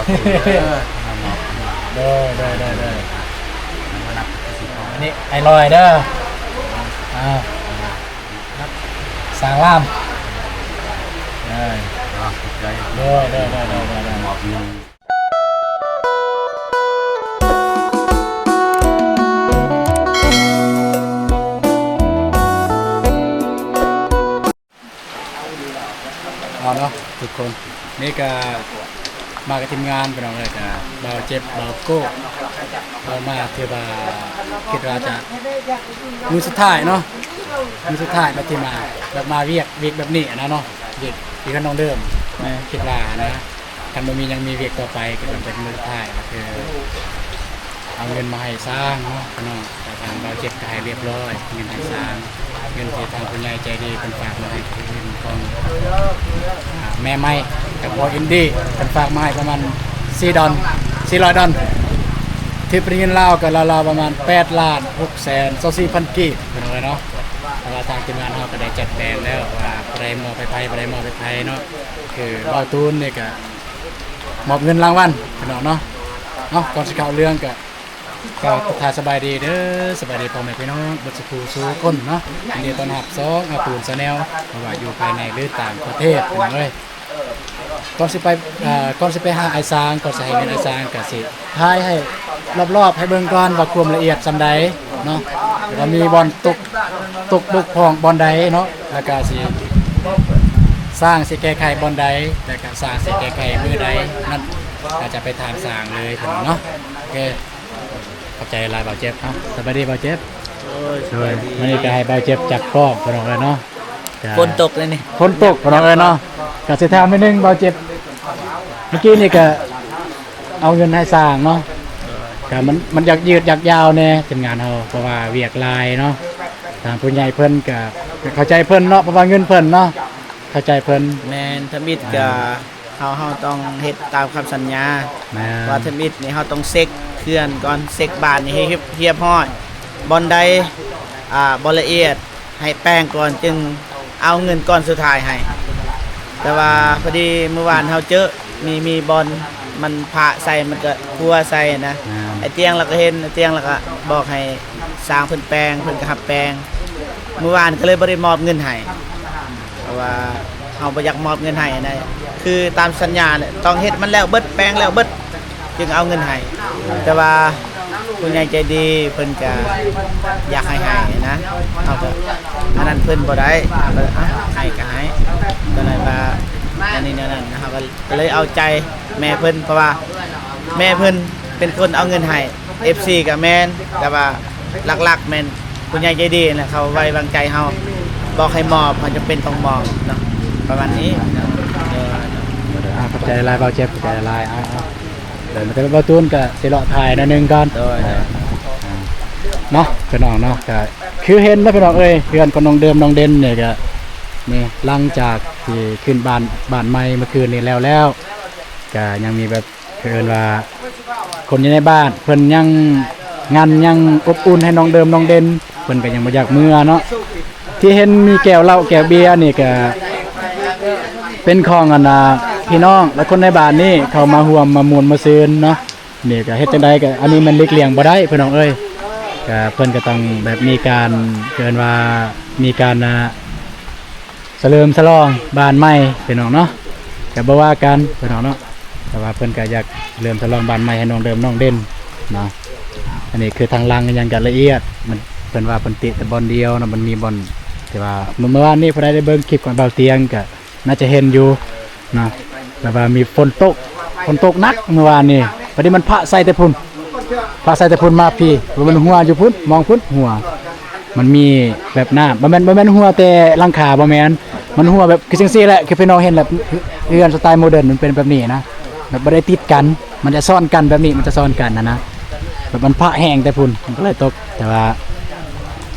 ได้นี่ไอ้ลอยเด้อสางล่ามได้หมอบนึงเนาะทุกคนนี่ก็มากับทีมงานเป็นอะไรกันเบาเจ็บเบาโก้เรามาเที่ยวมาคิดว่าจะมือสุดท้ายเนาะมือสุดท้ายมาที่มาแบบมาเวียกแบบนี้นะเนาะเวียกที่กันน้องเดิมคิดว่านะกันบ่มียังมีเวียกต่อไปก็เป็นมือสุดท้ายก็คือเอาเงินมาให้สร้างเนาะแต่ทางเบาเจ็บก็ให้เรียบร้อยเงินให้สร้างเงินที่ทางคุณยายใจดีเป็นฝากมาให้คืนของแม่ไม้กับพออินดี้เป็นฝากมาให้ประมาณ4 ดอล400 ดอลที่เป็นเงินลาวกับลาวประมาณ8,624,000 กีบเป็นอะไรเนาะแต่ว่าทางทีมงานเราก็ได้จัดแจงแล้วว่าไปมอบไปไพ่เนาะคือเบาตูนเนี่ยก็มอบเงินรางวัลเป็นเนาะก่อนสิเข้าเรื่องก็ถ่ายสบายดีเด้อสบายดีพ่อแม่พี่น้องบัดสุขสู่คนเนาะอันนี้ตอนหับ2ปูนชาแนลเพราะว่าอยู่ภายในหรือต่างประเทศเลยก่อนสิไปหาไอซางก่อนสิให้เงินไอซางก็สิถ่ายให้รอบๆให้เบิ่งก่อนว่าความละเอียดซำใดเนาะแล้วมีบอลตกบุกพองบอลใดเนาะแล้วก็สิสร้างสิแก้ไขบอลใดแล้วก็สร้างสิแก้ไขมือใดนั่นก็จะไปถามสร้างเลยเนาะโอเคขอบใจลายเบาเจ็บเนาะสบายดีเบาเจ็บวันนี้ก็ให้เบาเจ็บจับกล้องพน้องเลยเนาะฝนตกเลยนี่ฝนตกพน้องเลยเนาะก็สิถามนิดนึงเบาเจ็บเมื่อกี้นี่ก็เอาเงินให้สร้างเนาะก็มันอยากยืดอยากยาวแน่เป็นงานเฮาเพราะว่าเวียกลายเนาะทางผู้ใหญ่เพิ่นก็เข้าใจเพิ่นเนาะเพราะว่าเงินเพิ่นเนาะเข้าใจเพิ่นแม่นทมิตรก็เฮาต้องเฮ็ดตามคำสัญญาว่าทมิตรนี่เฮาต้องเช็คเคลื่อนก่อนเช็คบ้านนี่ให้เรียบร้อยบอลใดบ่ละเอียดให้แป้งก่อนจึงเอาเงินก้อนสุดท้ายให้แต่ว่าพอดีเมื่อวานเฮาเจอมีบอลมันพระใส่มันก็พัวใส่นะไอ้เตียงเราก็เห็นไอ้เตียงเราก็บอกให้สร้างเพิ่นแปลงเพิ่นก็หับแปลงเมื่อวานก็เลยบ่ได้มอบเงินให้เพราะว่าเฮาบ่อยากมอบเงินให้นะคือตามสัญญาเนี่ยต้องเฮ็ดมันแล้วเบิดแปลงแล้วเบิดจึงเอาเงินให้แต่ว่าผู้ใหญ่ใจดีเพิ่นก็อยากให้นะเฮาก็อันนั้นเพิ่นบ่ได้ให้ก็ให้ก็เลยว่าอันนี้นั่นนะครับก็เลยเอาใจแม่เพิ่นเพราะว่าแม่เพิ่นเป็นคนเอาเงินให้ FC กับแม่นแต่ว่าหลักๆแม่นผู้ใหญ่ใจดีนะเขาไว้วางใจเฮาบอกให้มอบมันจะเป็นต้องมอบเนาะประมาณนี้ขอบใจลายเบาเจ็บขอบใจลายเดี๋ยวมันจะเบาตูนก็สิเลาะถ่ายนิดนึงก่อนเนาะพี่น้องเนาะก็คือเห็นแล้วพี่น้องเอ้ยเพื่อนคนน้องเดิมน้องเด่นเนี่ยก็นี่หลังจากที่ขึ้นบ้านใหม่เมื่อคืนนี้แล้วก็ยังมีแบบเพิ่นว่าคนอยู่ในบ้านเพิ่นยังยังอบอุ่นให้น้องเดิมน้องเด่นเพิ่นก็ยังบ่อยากเมื่อเนาะที่เห็นมีแก้วเหล้าแก้วเบียร์นี่ก็เป็นของพี่น้องและคนในบ้านนี่เขามาห่วมมามวลมาซื้อเนาะนี่ก็เฮ็ดจังได๋ก็อันนี้มันเลีกเลี่ยงบ่ได้พี่น้องเอ้ยก็เพิ่นก็ต้องแบบมีการเกินว่ามีการเฉลิมฉลองบ้านใหม่พี่น้องเนาะก็บ่ว่ากันพี่น้องเนาะแต่ว่าเพิ่นก็อยากเริ่มฉลองบ้านใหม่ให้น้องเดิมน้องเด่นเนาะอันนี้คือทางลังยังกันละเอียดมันเพิ่นว่าเพิ่นติแต่บอลเดียวนะมันมีบอลแต่ว่าเมื่อวานนี้พอได้เบิ่งคลิปของเบาเตียงก็น่าจะเห็นอยู่นะแล้วว่ามีฝนตกหนักเมื่อวานนี้พอดีมันพระใส่แต่พุ่นมาพี่มันหัวอยู่พุ่นมองพุ่นหัวมันมีแบบน้ำบ่แม่นหัวแต่หลังคาบ่แม่นมันหัวแบบคือจังซี่แหละคือพี่น้องเห็นแบบเรือนสไตล์โมเดิร์นมันเป็นแบบนี้นะแบบบ่ได้ติดกันมันจะซ้อนกันแบบนี้มันจะซ้อนกันนะแบบมันพระแห้งแต่พุ่นมันก็เลยตกแต่ว่า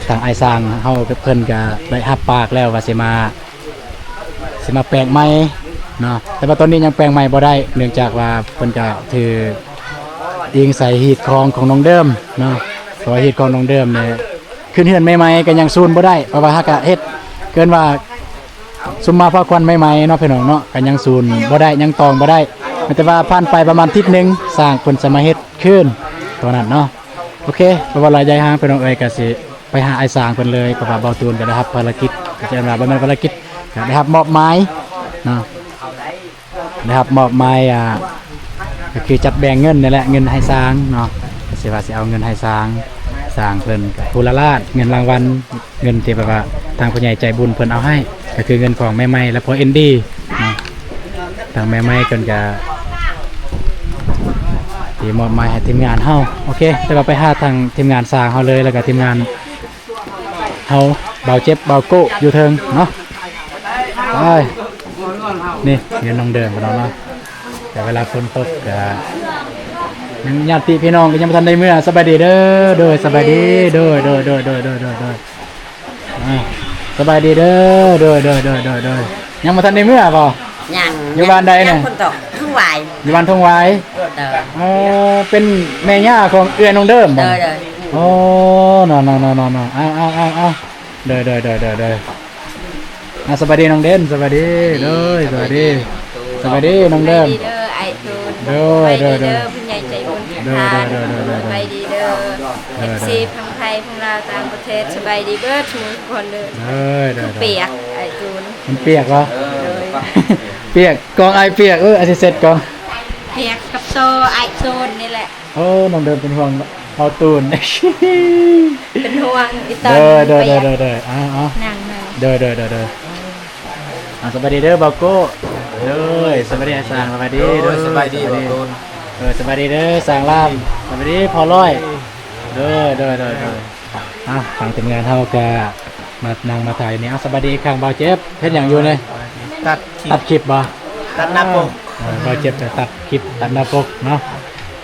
ทางไอ้สร้างเฮากับเพิ่นก็ได้รับปากแล้วว่าสิมาแปลงใหม่เนาะแต่ว่าตอนนี้ยังแปลงใหม่บ่ได้เนื่องจากว่าเพิ่นก็ถืออิงใส่ฮีตของน้องเดิมเนาะเพราะฮีตของน้องเดิมเนี่ยขึ้นเฮือนใหม่ๆก็ยังซูนบ่ได้เพราะว่าหากเฮ็ดเกินว่าซุมมาพาควันใหม่ๆเนาะพี่น้องเนาะก็ยังซูนบ่ได้ยังตองบ่ได้ มันจะว่าผ่านไปประมาณอาทิตย์หนึงสร้างเพิ่นจะมาเฮ็ดขึ้นตัวนั้นเนาะโอเคเพราะว่าระยะห่างพี่น้องเอ้ยก็สิไปหาไอ้สร้างเพิ่นเลยเพราะว่าเบาตูนก็ได้รับภารกิจก็จะว่าบ่แม่นภารกิจก็ได้รับมอบหมายเนาะนะครับมอบหมายก็คือจัดแบ่งเงินนี่แหละเงินให้สร้างเนาะก็สิว่าสิเอาเงินให้สร้างเพิ่นก็ผู้ละล้านเงินรางวัลเงินที่แบบว่าทางผู้ใหญ่ใจบุญเพิ่นเอาให้ก็คือเงินของแม่ไม้และพ่อเอ็นดีเนาะทางแม่ไม้เพิ่นก็ที่มอบหมายให้ทีมงานเฮาโอเคแต่ว่าไปหาทางทีมงานสร้างเฮาเลยแล้วก็ทีมงานเฮาเบาเจ็บเบาโก้อยู่เทิงเนาะไปนี่เงินน้องเดิมของเราเนาะแต่เวลาฝนตกก็ยังญาติพี่น้องก็ยังบ่ทันได้เมื่อสบายดีเด้อโดยสบายดีโดยสบายดีเด้อโดยยังบ่ทันได้เมื่อบ่ ยัง อยู่บ้านใดเนี่ย คนตกทั้งวาย อยู่บ้านทงไว้ เด้อ เป็นแม่ย่าของเอื้อน้องเดิมบ่ เด้อเด้อ โอ้นอนเอาเด้อสบายดีน้องเด่นสบายดีเด้อสบายดีน้องเดิม ไปดีเด้อไอ้ตูน เด้อ ไป เด้ ดี อ เด้อผู้ใหญ่ใจบุญ เด้อ ทาน เด้อ ไปดีเด้อ FC ทั้งไทยทั้งลาวต่างประเทศสบายดีเบิดทุกคนเด้อ เด้อ เปียกไอ้ตูน มันเปียกเหรอ เลย เปียกกองไอเปียกอาทิเสร็จก่อน เปียกกับโซไอ้ตูนนี่แหละ โอ้น้องเดิมเป็นห่วงเอาตูน เป็นห่วงอีตอน เด้อ เปียก เอา นั่ง เด้อสวัสดีเด้อบาโก้เด้อสวัสดีอาจารย์สวัสดีเด้อ สบายดีบ่ตูน สวัสดีเด้อสร้างลามสวัสดีพอร้อยเด้อทางทีมงานเฮาก็มานั่งมาถ่ายนี่สวัสดีข้างบ่าวเจ็บเฮ็ดหยังอยู่เนี่ย ตัดคลิป ตัดคลิปบ่ ตัดหน้าปก บ่าวเจ็บก็ตัดคลิปตัดหน้าปกเนาะ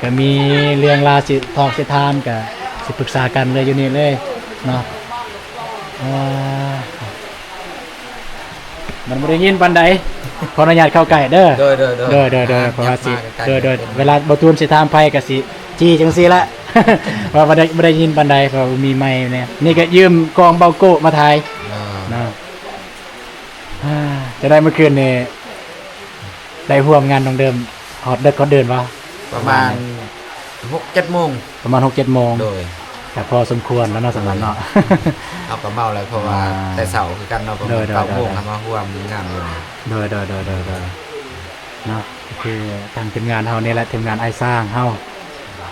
ก็มีเรื่องราวสิทอกสิถามก็สิปรึกษากันเลยอยู่นี่เลยเนาะมันบ่ได้ยินปานใดขออนุญาตเข้าใกล้เด้อ โดย เพราะว่าสิโดยเวลาบ่ตูนสิถามไผก็สิจี้จังซี่ละ ว่าบ่ได้ยินปานใดเพราะมีไมค์เนี่ยนี่ก็ยืมกองเบาโก้มาถ่ายเนาะจะได้เมื่อคืนนี่ได้ร่วมงานน้องเดิมฮอดเด็กก็เดินว่า ประมาณ 6-7 โมง ประมาณ 6-7 โมง โดย ก็พอสมควรแล้วเนาะสำหรับเนาะ เอากระเมาแล้วเพราะว่าแต่เสาคือกันเนาะประมาณ โดย 9 โมงทำมาร่วมงานเลย โดยเนาะก็คือทางทีมงานเฮานี่แหละทีมงานไอ้สร้างเฮา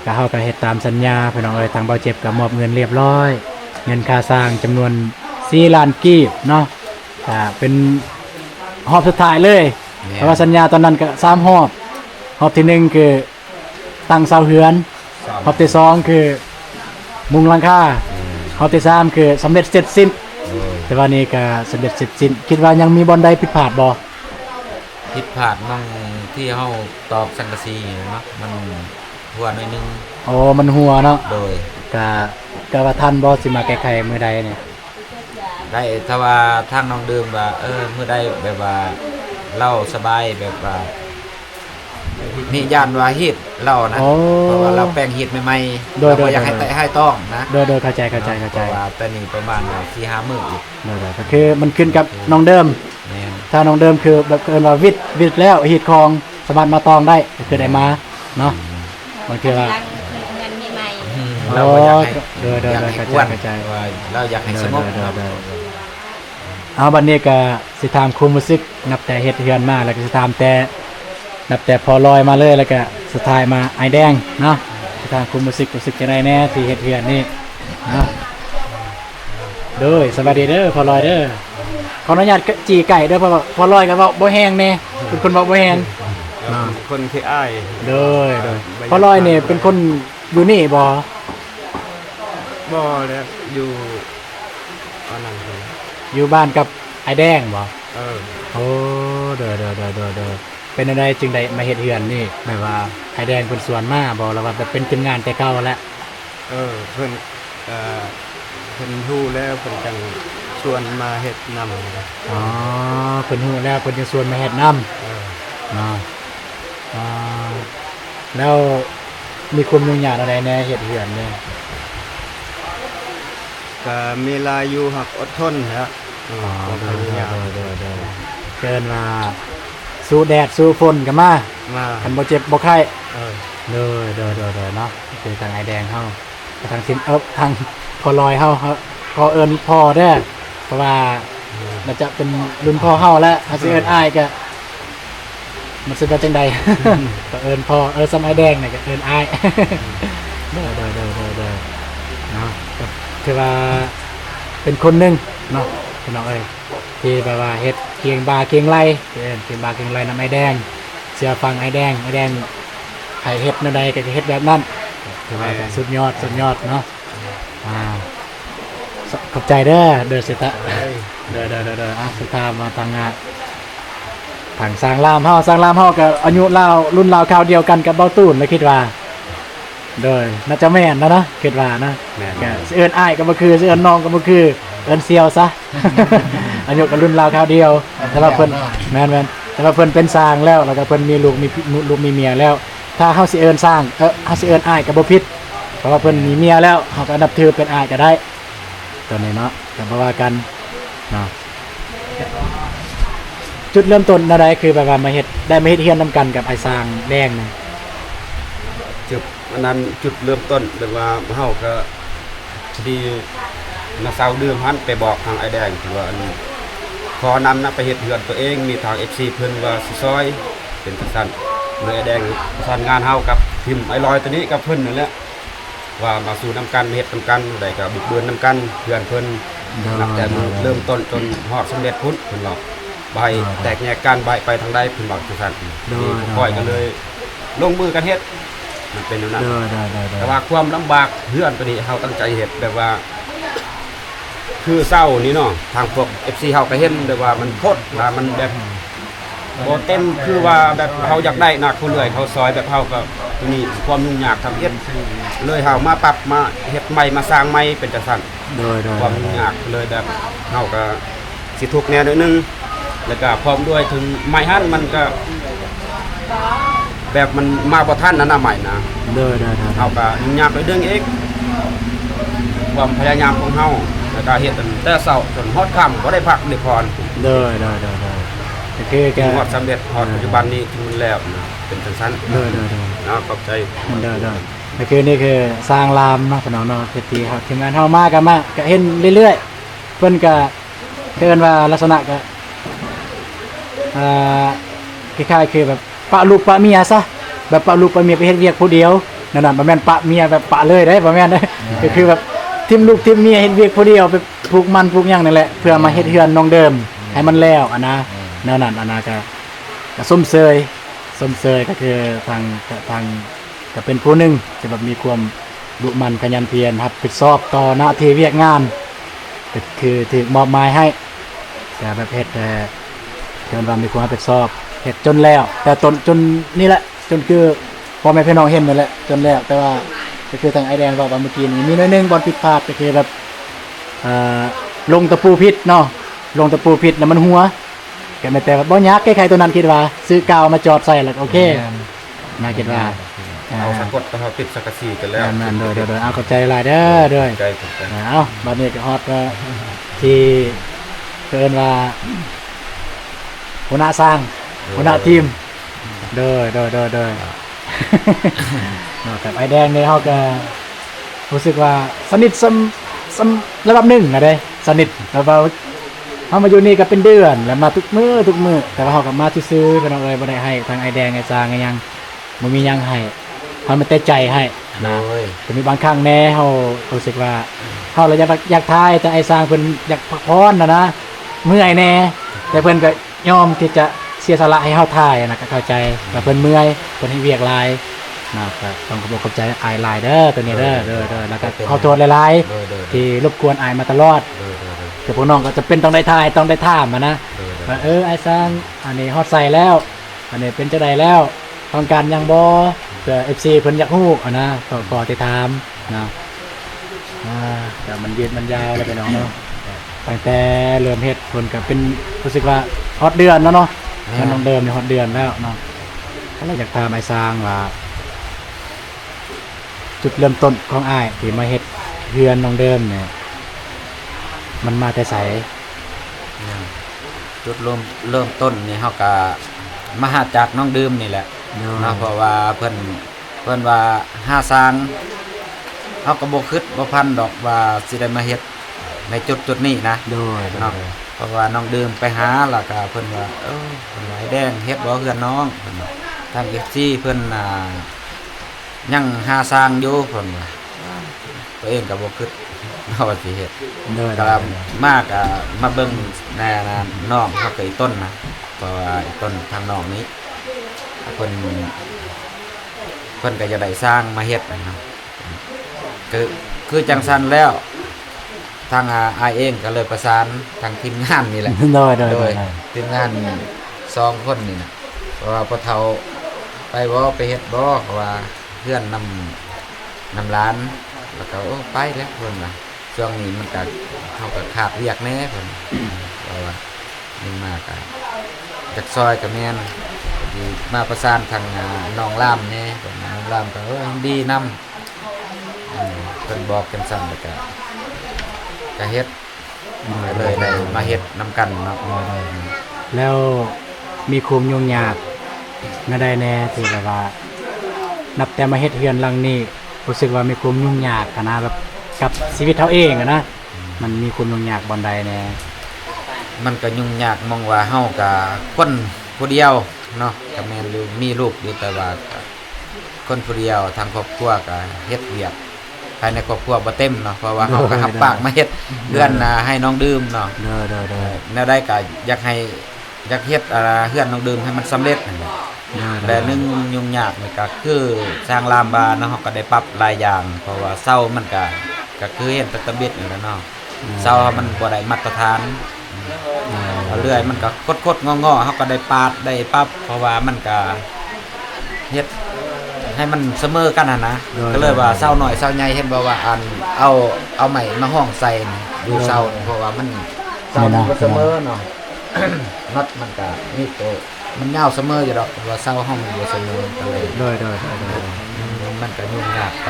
ก็เฮาก็เฮ็ดตามสัญญาพี่น้องเอ้ยทางเบาเจ็บก็มอบเงินเรียบร้อย เงินค่าสร้างจำนวน4ล้านกีบเนาะเป็นรอบสุดท้ายเลยเพราะว่าสัญญาตอนนั้นก็3รอบที่1คือตั้งเสาเฮือนรอบที่2คือมุงหลังคารอบที่3คือสำเร็จเสร็จสิ้นแต่ว่านี่ก็สำเร็จเสร็จสิ้นคิดว่ายังมีบ่อนใดผิดพลาดบ่ ผิดพลาดมั่งที่เฮาตอกสังกะสีเนาะมันหัวหน่อยนึง อ๋อมันหัวเนาะ โดย ก็ว่าท่านบ่สิมาแก้ไขมื้อใดเนี่ย ได้ถ้าว่าทางน้องเดิมว่ามื้อใดแบบว่าเล่าสบายแบบว่ามีย่านว่าฮีดเล่านะเพราะว่าเราแปลงฮีดใหม่ๆเราบ่อยากให้แตะให้ต้องนะ โดยเข้าใจ เพราะว่าแต่นี่ประมาณ4-5 มื้ออีก โดยก็คือมันขึ้นกับน้องเดิม แม่น ถ้าน้องเดิมคือแบบเกินว่าวิทย์แล้วฮีดคองสามารถมาตองได้ก็คือได้มาเนาะมันคือว่า เงินมีใหม่ เราบ่อยากให้ โดย อยากให้ เข้าใจ กวน เข้าใจ ว่าเราอยากให้สงบครับ เอาบัดนี้ก็สิถามความรู้สึกนับแต่เฮ็ดเฮือนมาแล้วก็สิถามแต่นับแต่พอลอยมาเลยแล้วก็สุดท้ายมาไอแดงเนาะสิถามความรู้สึกจังไดแน่ที่เฮ็ดเฮือนนี่เนาะโดยสวัสดีเด้อพอลอยเด้อขออนุญาตจีไก่เด้อเพราะว่าพอลอยก็เว้าบ่แห้งแน่เป็นคนเว้าบ่แห้ง คนที่อ้าย โดยพอลอยนี่เป็นคนอยู่นี่บ่ บ่แล้วอยู่อันนั้นเลย อยู่บ้านกับไอแดงบ่ เออ โอ้เด้อเป็นอะไรจึงได้มาเฮ็ดเฮือนนี่หมายว่าไอแดงเพิ่นสวนมาบ่แล้วว่าแบบเป็นทีมงานแต่เก่าแล้ว เพิ่นเพิ่นฮู้แล้วเพิ่นจังชวนมาเฮ็ดนำ อ๋อเพิ่นฮู้แล้วเพิ่นจะชวนมาเฮ็ดนำ เออ เนาะแล้วมีความยุ่งยากอะไรในเฮ็ดเฮือนเนี่ย ก็มีลายอยู่หักอดทนฮะ อ๋อ บ่พยายาม เกินมาสู้แดดสู้ฝนกันมา มา คันบ่เจ็บบ่ไข้ เออ เด้อเนาะคือทางไอแดงเฮาทางสินทางพอลอยเฮาขอเอิ้นพ่อเด้อเพราะว่ามันจะเป็นรุ่นพ่อเฮาแล้วถ้าสิเอิ้นอ้ายก็มันสิว่าจังใด ก็เอิ้นพ่อสมัยแดงนี่ก็เอิ้นอ้าย เด้อเนาะก็คือว่าเป็นคนหนึงเนาะพี่น้องเอ้ยที่แบบว่าเฮ็ดเคียงบาเคียงไหลเคียงบาเคียงไหลนำไอแดงเชื่อฟังไอแดงใครเฮ็ดแนวใดก็จะเฮ็ดแบบนั้นถือว่าสุดยอดเนาะขอบใจเด้อสิตะเด้อสุดท้ายมาทางงานทางสร้างรามเฮาก็อายุราวรุ่นราวคราวเดียวกันกับเบ้าตูนเลยคิดว่าโดยน่าจะแม่นนะเนาะคิดว่านะก็สิเอิ้นอ้ายก็บ่คือสิเอิ้นน้องก็บ่คือเอิ้นเซียวซะ อายุกับรุ่นราวคราวเดียวแต่ว่าเพิ่นแม่นแต่ว่าเพิ่นเป็นสร้างแล้วก็เพิ่นมีลูกมีเมียแล้วถ้าเฮาสิเอิ้นสร้างเฮาสิเอิ้นอ้ายก็บ่ผิดเพราะว่าเพิ่นมีเมียแล้วเฮาก็นับถือเป็นอ้ายก็ได้ตัวนี้เนาะก็บ่ว่ากันเนาะจุดเริ่มต้นอะไรคือแบบว่ามาเฮ็ดเฮียนนํกันกับไอ้สร้างแดงนี่ จุดอันนั้นจุดเริ่มต้นแบบว่าเฮาก็ดีมาเซาเดือมหันไปบอกทางไอแดงคือว่าอันขอนำนะไปเฮ็ดเฮือนตัวเองมีทาง FC เพิ่นว่าสิซอยเป็นจังซั่นเลยไอแดงประสานงานเฮากับทีมไอลอยตัวนี้กับเพิ่นนั่นแหละว่ามาสู่นํกันเฮ็ดนํกันได้ก็บุกเบินนํกันเพื่อนเพิ่นนับแต่มือเริ่มต้นจนฮอดสำเร็จพุ่นเพิ่นบอกใบแตกแยกกันใบไปทางใดเพิ่นบอกจังซั่นนี่ค่อยก็เลยลงมือกันเฮ็ดมันเป็นอยู่นั่นแต่ว่าความลำบากเฮือนตัวนี้เฮาตั้งใจเฮ็ดแบบว่าคือเศร้านี่เนาะทางพวก FC เฮาก็เห็นแบบว่ามันโคตรว่ามันแบบบ่เต็มคือว่าแบบเฮาอยากได้นักผู้เลื่อยเขาซอยแบบเฮาก็นี่ความยุ่งยากทำเฮ็ดเลยเฮามาปรับมาเฮ็ดใหม่มาสร้างใหม่เป็นจังซั่นความยุ่งยากเลยแบบเฮาก็สิทุกข์แนวนิดนึงแล้วก็พร้อมด้วยถึงไม้หั่นมันก็แบบมันมาบ่ทันนะใหม่นะเฮาก็ยุ่งยากด้วยเรื่องเองความพยายามของเฮาแล้วก็เฮ็ดแต่เช้าจนฮอดค่ำบ่ได้พักได้พรก็คือแก ฮอดสำเร็จฮอดปัจจุบันนี้ถึงมันแล้วนะเป็นจังซั่นนะขอบใจก็คือนี่คือสร้างรามเนาะพี่น้องเนาะที่ครับทีมงานเฮามาก็เห็นเรื่อยๆเพิ่นก็เอิ้นว่าลักษณะก็คล้ายๆคือแบบปะลูกปะเมียซะแบบปะลูกปะเมียไปเฮ็ดเวียกผู้เดียวนั่นน่ะบ่แม่นปะเมียแบบปะเลยได้บ่แม่นเด้ก็คือแบบทีมลูกทีมเมียเฮ็ดเวียกผู้เดียวไปปลูกมันปลูกหยังนั่นแหละเพื่อมาเฮ็ดเฮือนน้องเดิมให้มันแล้วนะแนวนั้นก็ส้มเซยก็คือทางก็เป็นผู้หนึงที่แบบมีความดุมันขยันเพียรรับผิดชอบต่อหน้าที่เวียกงานก็คือถูกมอบหมายให้แต่แบบเฮ็ดจนว่ามีความรับผิดชอบเฮ็ดจนแล้วแต่จนนี่แหละจนคือพ่อแม่พี่น้องเห็นนั่นแหละจนแล้วแต่ว่าก็คือทางไอแดงบอกว่าเมื่อกี้นี้มีน้อยนึงบ่ผิดพลาดก็คือแบบลงตะปูพิษเนาะลงตะปูพิษแล้วมันหัวก็ไม่แต่ว่าบ่ยากใครๆตัวนั้นคิดว่าซื้อกาวมาจอดใส่แล้วโอเคน่าคิดว่าเอาสะกดเฮาติดสังกะสีกันแล้วนั่นโดยเอาเข้าใจหลายเด้อด้วยเอาบัดนี้ก็ฮอดที่เอิ้นว่าหัวหน้าสร้างหัวหน้าทีมเด้อเนาะแต่ไอแดงนี่เฮาก็รู้สึกว่าสนิทระดับหนึ่งนะเด้สนิทแล้วว่าเฮามาอยู่นี่ก็เป็นเดือนแล้วมาทุกมื้อแต่ว่าเฮาก็มาซื่อๆพี่น้องเอ้ยบ่ได้ให้ทางไอแดงไอจางไงยังบ่มีหยังให้เฮามาแต่ใจให้นะก็มีบางครั้งแน่เฮารู้สึกว่าเฮาอยากทายแต่ไอจางเพิ่นอยากพักผ่อนนะเมื่อยแน่แต่เพิ่นก็ยอมที่จะเสียสละให้เฮาทายนะก็เข้าใจว่าเพิ่นเมื่อยเพิ่นให้เวียกหลายนะครับต้องขอบใจอายหลายเด้อตัวนี้เด้อแล้วก็ขอโทษหลายๆที่รบกวนอายมาตลอดแต่พวกน้องก็จะเป็นต้องได้ทายต้องได้ถามนะว่าไอ้สร้างอันนี้ฮอดใส่แล้วอันนี้เป็นจังได๋แล้วต้องการหยังบ่เพื่อ FC เพิ่นอยากฮู้นะขอติดตามนะแต่มันยืนมันยาวแล้วไปน้องเนาะตั้งแต่เริ่มเฮ็ดเพิ่นก็เป็นรู้สึกว่าฮอดเดือนแล้วเนาะมันน้องเดิมนี่ฮอดเดือนแล้วเนาะก็เลยอยากถามไอ้สร้างว่าจุดเริ่มต้นของอ้ายที่มาเฮ็ดเฮือนน้องเดิมเนี่ยมันมาแต่ไสจุดเริ่มต้นนี่เฮาก็มาหาจากน้องดื่มนี่แหละ เนาะเพราะว่าเพิ่นว่าหาสร้างเฮาก็บ่คิดบ่พันดอกว่าสิได้มาเฮ็ดในจุดนี้นะ โดย เนาะเพราะว่าน้องดื่มไปหาแล้วก็เพิ่นว่าเพิ่นว่าไอ้แดงเฮ็ดบ่เฮือนน้องเพิ่นว่าทาง FC เพิ่นยังหาสร้างอยู่เพิ่นว่าตัวเองก็บ่คิดว่าสิเฮ็ด โดย ก็มากมาเบิ่งแน่นะน้องเขาก็อีต้นนะเพราะว่าอีต้นทางน้องนี้เพิ่นก็จะได้สร้างมาเฮ็ดนะครับคือจังซั่นแล้วทางอายเองก็เลยประสานทางทีมงานนี่แหละ โดย ทีมงาน2คนนี่นะเพราะว่าพ่อเฒ่าไปบ่ไปเฮ็ดบ่เพราะว่าเพื่อนนำร้านแล้วก็ไปแล้วเพิ่นว่าช่วงนี้มันก็เฮาก็ขาดเวียกแน่เพิ่นเพราะว่ามันมากจากซอยก็แม่นที่มาประสานทางน้องล่ามแน่เพิ่นน้องล่ามก็ดีนำเพิ่นบอกกันซั่นแล้วก็เฮ็ดเลยได้มาเฮ็ดนำกันเนาะ แล้วมีความยุ่งยากมาได้แน่ที่แบบว่านับแต่มาเฮ็ดเฮือนหลังนี้รู้สึกว่ามีความยุ่งยากนะแบบกับชีวิตเขาเองนะมันมีความยุ่งยากบ่ใดแน่ มันก็ยุ่งยากมองว่าเฮาก็คนผู้เดียวเนาะก็แม่นอยู่มีลูกอยู่แต่ว่าก็คนผู้เดียวทางครอบครัวก็เฮ็ดเวียกภายในครอบครัวบ่เต็มเนาะเพราะว่าเฮาก็รับปากมาเฮ็ดเฮือนให้น้องดื่มเนาะ เด้อ แนวใดก็อยากเฮ็ดเฮือนน้องดื่มให้มันสำเร็จนั่นแหละแต่หนึงยุ่งยากนี่ก็คือสร้างลามบาเนาะเฮาก็ได้ปรับหลายอย่างเพราะว่าเซามันก็คือเฮ็ดตะเบ็ดนี่แหละเนาะเซามันบ่ได้มาตรฐานเรื่อยมันก็คดๆงอๆเฮาก็ได้ปาดได้ปรับเพราะว่ามันก็เฮ็ดให้มันเสมอกันนะก็เลยว่าเซาหน่อยเซาใหญ่เห็นบ่ว่าอันเอาใหม่มาห้องใส่ดูเซาเพราะว่ามันเซามันเสมอเนาะ น็อตมันก็มีตัวมันยาวเสมออยู่ดอกว่าเซาห้องมันบ่เสมอก็เลย เด้อ มันก็ยุ่งยากไป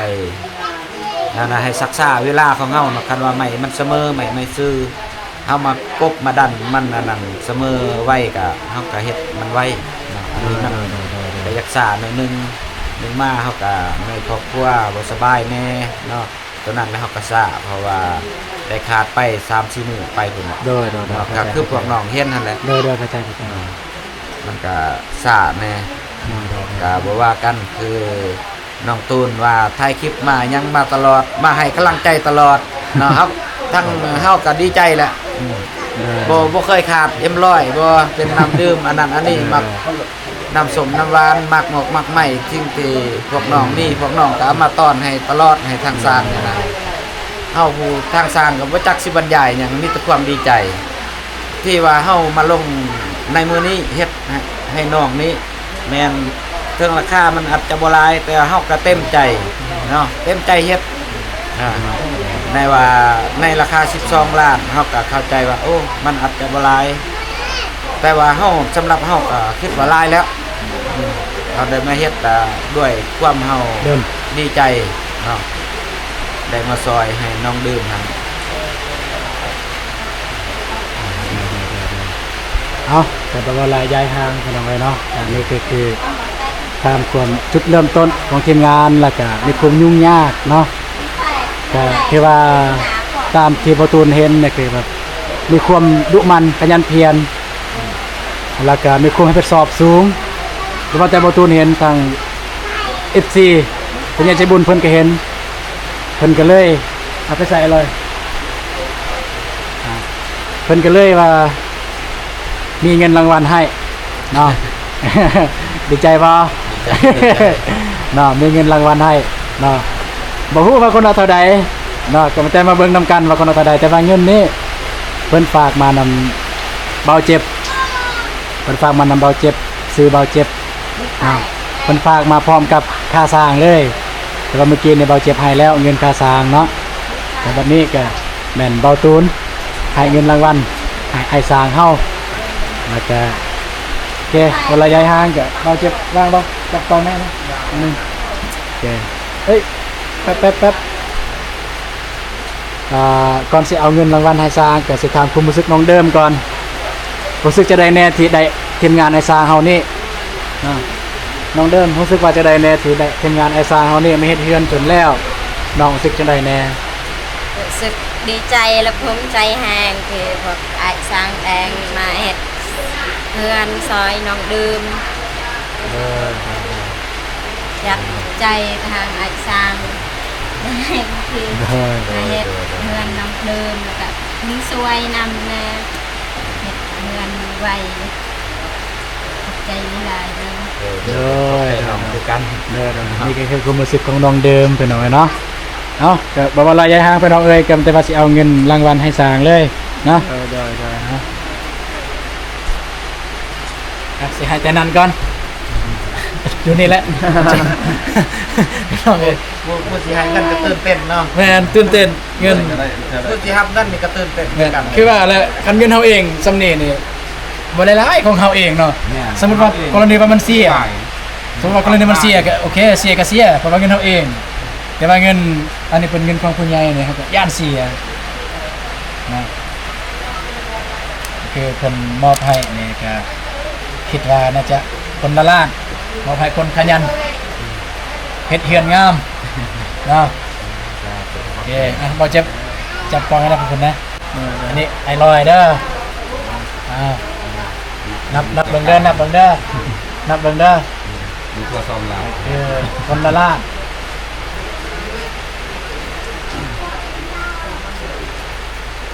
นะให้ศึกษาเวลาของเฮาเนาะคันว่าใหม่มันเสมอใหม่ไม่ซื้อเฮามากบมาดันมันอันนั้นเสมอไว้ก็เฮาก็เฮ็ดมันไว้เนาะอันนี้มันก็รักษาหน่อยนึงมาเฮาก็ในครอบครัวบ่สบายแน่เนาะตัวนั้นแล้วเฮาก็ซาเพราะว่าได้ขาดไป 3-4 มื้อไปพุ่น เด้อ ก็คือพวกน้องเฮียนนั่นแหละ เด้อเข้าใจ มันก็ซาแน่ก็บ่ว่ากันคือน้องตูนว่าถ่ายคลิปมายังมาตลอดมาให้กำลังใจตลอดเนาะครับทั้งเฮาก็ดีใจแหละบ่เคยขาดM100บ่เป็นน้ำดื่มอันนั้นอันนี้มักน้ำส้มน้ำหวานมักหมกมักไหม้สิ่งที่พวกน้องนี่พวกน้องก็เอามาต้อนให้ตลอดให้ทางสร้างนี่นะเฮาผู้ทางสร้างก็บ่จักสิบรรยายหยังมีแต่ความดีใจ ที่ว่าเฮามาลงในมื้อนี้เฮ็ดให้น้องนี้แม่นเทิงราคามันอาจจะบ่หลายแต่เฮาก็เต็มใจเนาะเต็มใจเฮ็ดในว่าในราคา12ล้านเฮาก็เข้าใจว่าโอ้มันอาจจะบ่หลายแต่ว่าเฮาสำหรับเฮาก็คิดว่าหลายแล้วเราได้มาเฮ็ดด้วยความเฮาดีใจเนาะได้มาซอยให้น้องดื่มหั่น เอาแต่บอกว่าหลายย้ายทางกันเอาไว้เนาะอันนี้คือตามความจุดเริ่มต้นของทีมงานแล้วก็มีความยุ่งยากเนาะก็คือว่าตามที่ประตูนเห็นเนี่ยคือแบบมีความดุมันขยันเพียรแล้วก็มีความให้สอบสูงแต่ว่าแต่ประตูนเห็นทาง FC เป็นยังใจบุญเพิ่นก็เห็นเพิ่นก็เลยเอาไปใส่เลยเพิ่นก็เลยว่ามีเงินรางวัลให้เนาะ ดีใจป่ะ เนาะมีเงินรางวัลให้เนาะบ่ฮู้ว่าคนเอาเท่าใดเนาะก็แต่มาเบิ่งนำกันว่าคนเอาเท่าใดแต่ว่าเงินนี้เพิ่นฝากมานำเบาเจ็บเพิ่นฝากมานำเบาเจ็บซื้อเบาเจ็บเพิ่นฝากมาพร้อมกับค่าสร้างเลยแต่ว่าเมื่อกี้เนี่ยเบาเจ็บให้แล้วเงินค่าสร้างเนาะแต่บัดนี้ก็แม่นเบาตูนให้เงินรางวัลให้สร้างเฮาแล้วก็โอเคเวลาย้ายห้างก็เราจะว่างบ่จับตอนแม่นะนึงโอเคเฮ้ยแป๊บก่อนสิเอาเงินรางวัลให้สร้างก็สิถามความรู้สึกน้องเดิมก่อนรู้สึกจะได้แน่ที่ได้ทีมงานในสร้างเฮานี่ น้องเดิมรู้สึกว่าจะได้แน่ที่ได้ทีมงานไอซาเฮานี่มาเฮ็ดเฮือนจนแล้วน้องรู้สึกจังไดแน่ รู้สึกดีใจและภูมิใจแฮงที่พวกไอ้สร้างแดงมาเฮ็ดเพื่อนซอยน้องดื่มอยากใจทางไอ้สร้างแดงที่มาเฮ็ดเพื่อนน้องดื่มแล้วก็มีสวยนำแน่เฮ็ดเพื่อนไว้ขอบใจหลายๆเลย เด้อ น้องคือกัน เด้อนี่ก็คือความรู้สึกของน้องเดิมเพิ่นเอาไว้เนาะเอ้าก็บ่ว่าระยะห่างเพิ่นน้องเอ้ยก็แต่ว่าสิเอาเงินรางวัลให้สร้างเลยเนาะได้ๆฮะสิให้แต่นั้นก่อนอยู่นี่แหละน้องเอ้ย ผู้สิให้กันก็ตื่นเต้นเนาะ แม่นตื่นเต้นเงิน ผู้สิรับนั่นนี่ก็ตื่นเต้น แม่น กัน คือว่าแล้วคันเงินเฮาเองสำนี้นี่บ่ได้หลายของเฮาเองเนาะสมมุติว่ากรณีว่ามันเสียสมมุติว่ากรณีมันเสียก็โอเคเสียก็เสียเพราะว่าเงินเฮาเองแต่ว่าเงินอันนี้เป็นเงินของผู้ใหญ่นี่ครับก็ย่านเสียนะคือเพิ่นมอบให้นี่ก็คิดว่าน่าจะคนละล้านมอบให้คนขยันเฮ็ดเฮือนงามเนาะโอเคอ่ะบ่เจ็บจับกล้องให้ได้ขอบคุณนะอันนี้ไอ้ลอยเด้อนับเบิ่งเด้อนับเบิ่งเด้อนับเบิ่งเด้อ มีตัวซ้อมลาว คือคนละล้าน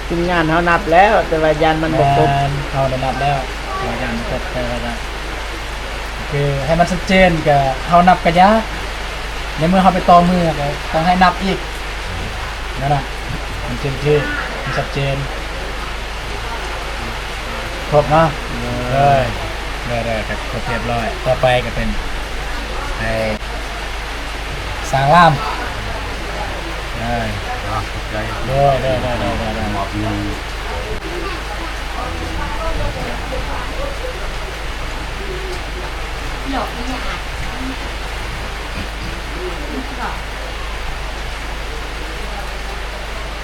ทีมงานเฮานับแล้วแต่ว่ายันมันบ่ครบ เขาได้นับแล้วตัวอย่างมันก็ไปแล้วนะคือให้มันชัดเจนกับเขานับกระยะในเมื่อเขาไปต่อมือก็ต้องให้นับอีกนั่นนะมันชื่อมันชัดเจนครบเนาะได้ครับครบเรียบร้อยต่อไปก็เป็นไอ้สร้างล่ามได้ ขอบใจ ได้ มอบเงิน หลอกนี่อ่ะ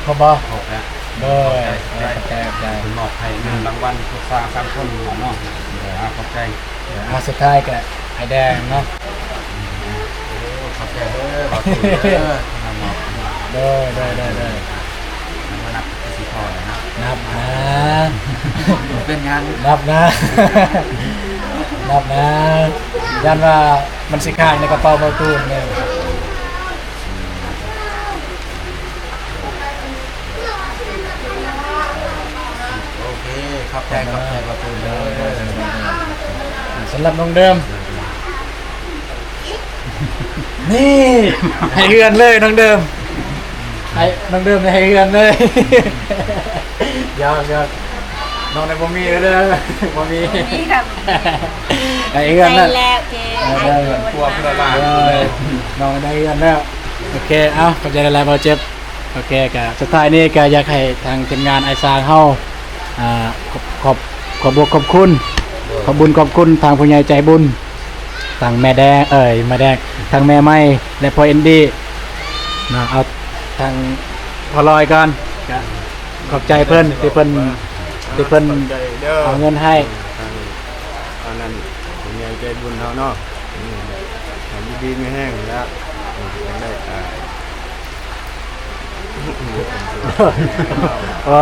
ครบบ่ ขอบแล้ว ได้ขอบใจ มอบให้เงินรางวัลทุกสร้าง3คนเนาะขอบใจ สุดท้ายก็ไอแดงเนาะ ขอบใจเด้อขอบคุณเด้อมอบ ได้ มานับสิพอนะ นับนะ เป็นงาน นับนะ นับนะยันว่ามันสิข้างในกระเป๋าเบาตูนเนี่ย โอเคขอบใจขอบคุณเด้อ สำหรับน้องเดิม นี่ให้เฮือนเลยน้องเดิมให้น้องเดิมให้เฮือนเลย ยากน้องในบ่มีเด้อบ่มี นี่ครับ ให้เฮือน ใจ นั่น แล้วเจไอ้โดน กลัวเพื่อนลา น้องได้เงินแล้วโอเคเอาขอบใจอะไรบ่เจ็บโอเคก็สุดท้ายนี้ก็อยากให้ทางทีมงานไอซางเฮาขอบคุณขอบบุญขอบคุณทางผู้ใหญ่ใจบุญทางแม่แดงแม่แดงทางแม่ไม้และพ่อเอ็นดี้นะเอาทางพอลอยก่อนก็ขอบใจเพิ่นที่เพิ่นเอาเงินให้ อันนั้นผมยังใจบุญเฮาเนาะทำดีไม่แห้งแล้วยังได้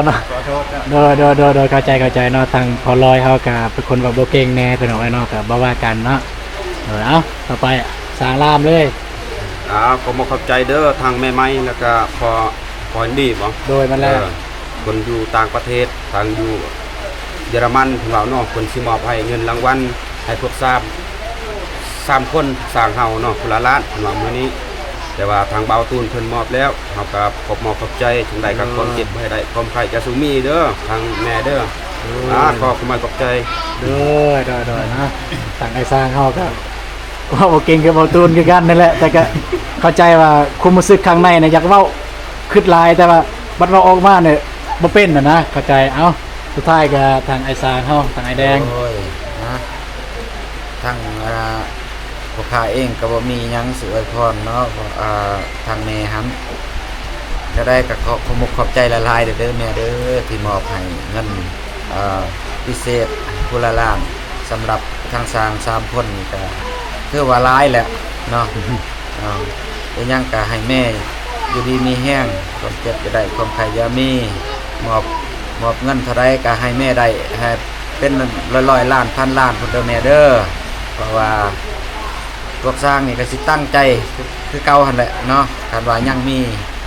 เนาะ ขอโทษนะ โดยเข้าใจเนาะทางพอลอยเขาก็เป็นคนแบบโบเก่งแน่เป็นเอาไว้เนาะก็บ่ว่ากันเนาะเอาต่อไปสร้างรามเลย ขอขอบใจเด้อทางแม่ไม้แล้วก็พอดีบ่ โดยมันแล้ว คนอยู่ต่างประเทศทางอยู่เยอรมันของเราเนาะคนสิมอบให้เงินรางวัลให้พวก3คนสร้างเฮาเนาะคนละล้านของเรามื้อนี้ แต่ว่าทางเบาตูนเพิ่นมอบแล้วเฮาก็ขอบใจจังได๋ก็ความเจ็บบ่ให้ได้ความไข้จะสุมีเด้อทางแม่เด้อขอบคุณมากขอบใจ โดยนะทางไอ้สร้างเขาก็ว่าบ่เก่งกับบ่ตูนคือกันนั่นแหละแต่ก็เข้าใจว่าความรู้สึกข้างในน่ะอยากเว้าคิดหลายแต่ว่าบัดเว้าออกมาเนี่ยบ่เป็นน่ะนะเข้าใจเอ้าสุดท้ายก็ทางไอ้สร้างเฮาทางไอ้แดง โอ้ยนะทั้งพวกข้าเองก็บ่มีหยังสิอวยพรเนาะทางแม่หันก็ได้ก็ขอมุกขอบใจละลายเด้อแม่เด้อที่มอบให้เงินพิเศษผู้ละล้านสำหรับทางสร้าง3คนนี่ก็ คือว่าร้ายแหละเนาะแต่ยังก็ให้แม่อยู่ดีมีแห้งความเจ็บจะได้ความไข้อยามีมอบเงินเท่าไรก็ให้แม่ได้ให้เป็นร้อยล้านพันล้านพุ่นเด้อแม่เด้อเพราะว่าพวกสร้างนี่ก็สิตั้งใจคือเก่าหั่นแหละเนาะคันว่ายังมี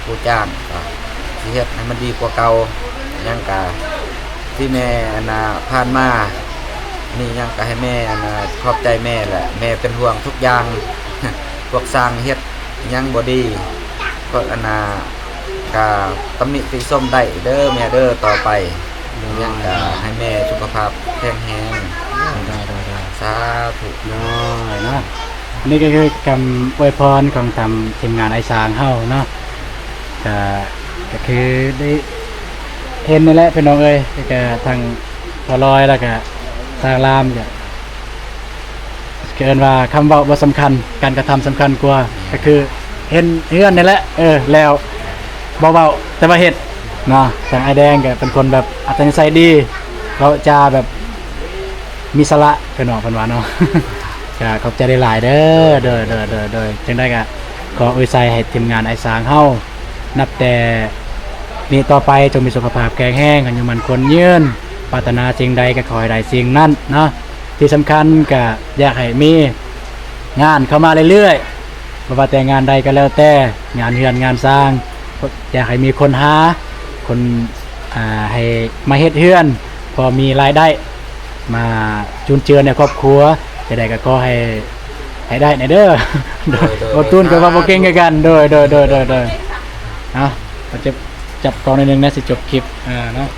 ผู้จ้างก็สิเฮ็ดให้มันดีกว่าเก่ายังก็ที่แม่ผ่านมานี่ยังก็ให้แม่ขอบใจแม่แหละแม่เป็นห่วงทุกอย่าง พวกสร้างเฮ็ดยังบ่ดีก็ก็ตำหนิติส้มได้เด้อแม่เด้อต่อไปยังก็ให้แม่สุขภาพแข็งแรงสาธุ น้อยเนาะนี่ก็คือคำอวยพรของทำทีมงานไอซางเฮาเนาะก็คือได้เห็นนี่แหละพี่น้องเอ้ยก็ทางพอลอยแล้วก็ทางรามจะเกินว่าคำเว้าบ่สำคัญการกระทำสำคัญกว่าก็คือเห็นเฮือนนี่แหละแล้วบ่เว้าแต่ว่าเฮ็ดเนาะทางไอแดงก็เป็นคนแบบอัธยาศัยดีเขาจะแบบมีสาระพี่น้องเพิ่นว่าเนาะ ก็ขอบใจหลายๆเด้อจังได้ก็ขออวยใจให้ทีมงานไอซางเฮานับแต่นี้ต่อไปจงมีสุขภาพแข็งแรงอายุมันคนยืนปรารถนาสิ่งใดก็ขอให้ได้สิ่งนั้นเนาะที่สำคัญก็อยากให้มีงานเข้ามาเรื่อยๆบ่ว่าแต่งานใดก็แล้วแต่งานเฮือนงานสร้างอยากให้มีคนหาคนให้มาเฮ็ดเฮือนพอมีรายได้มาจุนเจือในครอบครัวจะได้ก็ขอให้ได้ในเด้อบ่ตุนก็ว่าบ่เก่งกันโดยเอาจะจับกองในนึงนะสิจบคลิปเนาะ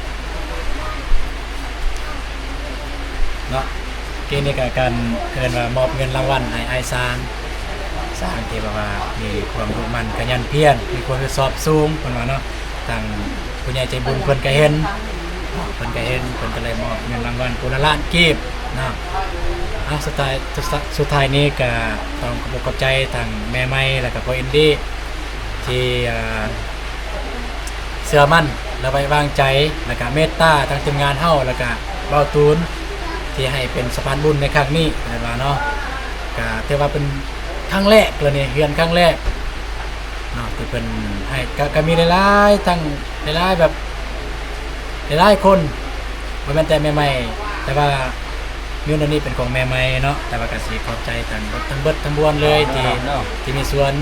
เกณฑ์ในการเกินว่ามอบเงินรางวัลให้ไอซานสร้างที่แบบว่ามีความมุ่งมั่นขยันเพียรมีความสอบสูงเพิ่นว่าเนาะทางผู้ใหญ่ใจบุญเพิ่นก็เห็นเพิ่นก็เลยมอบเงินรางวัลคนละล้านกีบเนาะสุดท้ายนี้ก็ต้องขอบใจทางแม่ไม้แล้วก็พ่ออินดี้ที่เชื่อมั่นและไว้วางใจแล้วก็เมตตาทางทีมงานเฮาแล้วก็เบาตูนที่ให้เป็นสะพานบุญในครั้งนี้นะเนาะก็ถือว่าเป็นครั้งแรกเลยเนี่ยเฮือนครั้งแรกเนาะที่เป็นให้ก็มีหลายๆทั้งหลายๆแบบหลายๆคนบ่แม่นแต่ใหม่ๆแต่ว่ามิวนี้เป็นของแม่ใหม่เนาะแต่ว่าก็สิขอบใจทั้งเบิดทั้งบวนเลยที่มีส่วน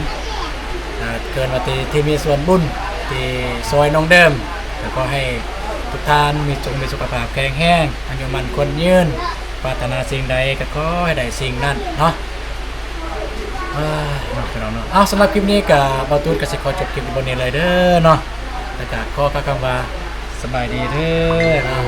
เกินว่าที่มีส่วนบุญที่ซอยน้องเดิมแล้วก็ให้ทุกท่านมีสุขภาพแข็งแรงอายุมันคนยืนปรารถนาสิ่งใดก็ขอให้ได้สิ่งนั้นเนาะสำหรับคลิปนี้กับบ่าวตูนก็สิขอจบคลิปบนนี้เลยเด้อเนาะแล้วก็ขอคำว่าสบายดีเด้อ